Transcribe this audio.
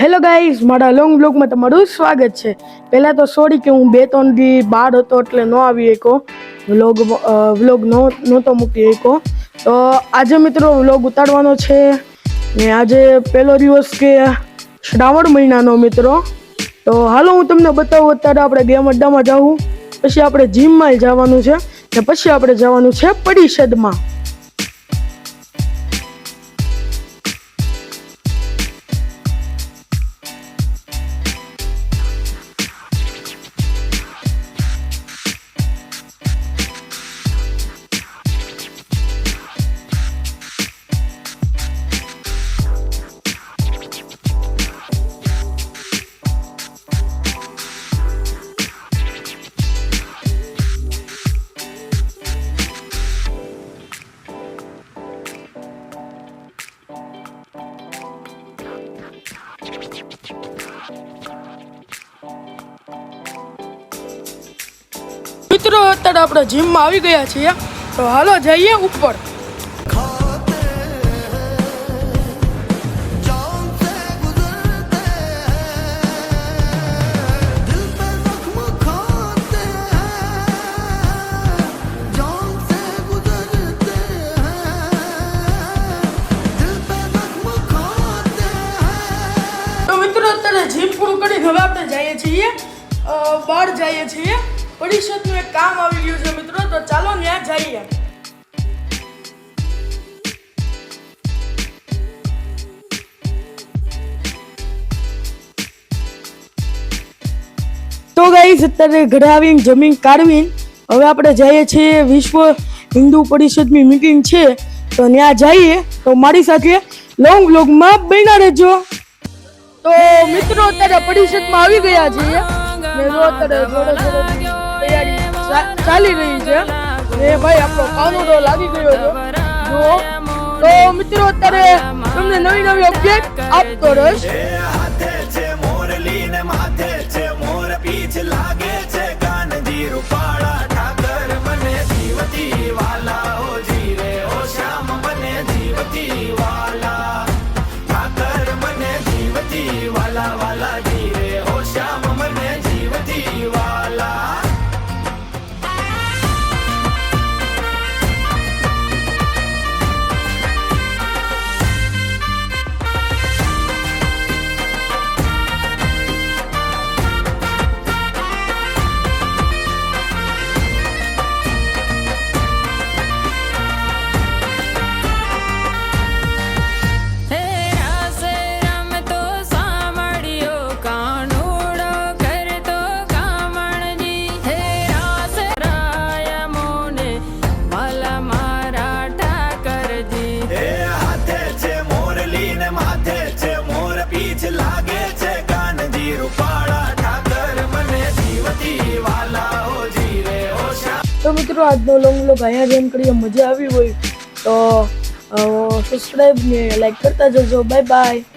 Hello guys, મારા long બ્લોગમાં તમારું સ્વાગત છે। પહેલાં તો સોરી કે હું 2-3 દી બહાર હતો એટલે ન આવી શક્યો, વ્લોગ નહોતો મૂકી શક્યો। તો આજે મિત્રો વ્લોગ ઉતારવાનો છે ને આજે પહેલો દિવસ કે શ્રાવણ મહિનાનો મિત્રો। તો હાલો હું તમને બતાવું। અત્યારે આપણે ગેમ અડ્ડામાં જાવું, પછી આપણે જીમમાં જવાનું છે ને પછી આપણે જવાનું છે પરિષદમાં। મિત્રો અત્યારે આપણે જીમમાં આવી ગયા છીએ, તો હાલો જઈએ ઉપર। તો મિત્રો અત્યારે જીમ પૂરું કરી હવે આપણે જઈએ છીએ બહાર જઈએ છીએ। પરિષદનું એક કામ આવી ગયું છે મિત્રો, તો ચાલો ત્યાં જઈએ। તો ગાઈસ અત્યારે ઘરે આવીને જમીન કાઢવીને હવે આપણે જઈએ છીએ વિશ્વ હિન્દુ પરિષદની મીટિંગ છે, તો ત્યાં જઈએ। તો મારી સાથે લોંગ વ્લોગમાં બન્યા રહેજો। તો મિત્રો અત્યારે પરિષદમાં આવી ગયા છીએ ને જો અત્યારે તૈયારી ચાલી રહી છે ને ભાઈ આપણો કાનુડો લાગી ગયો છે જો। તો મિત્રો અત્યારે તમને નવી નવી અપડેટ આપતો રહીશ। તો મિત્રો આજનો લોંગ વ્લોગ અહીંયા જેમ કરીએ મજા આવી હોય તો સબસ્ક્રાઈબ ને લાઈક કરતા જજો। Bye bye.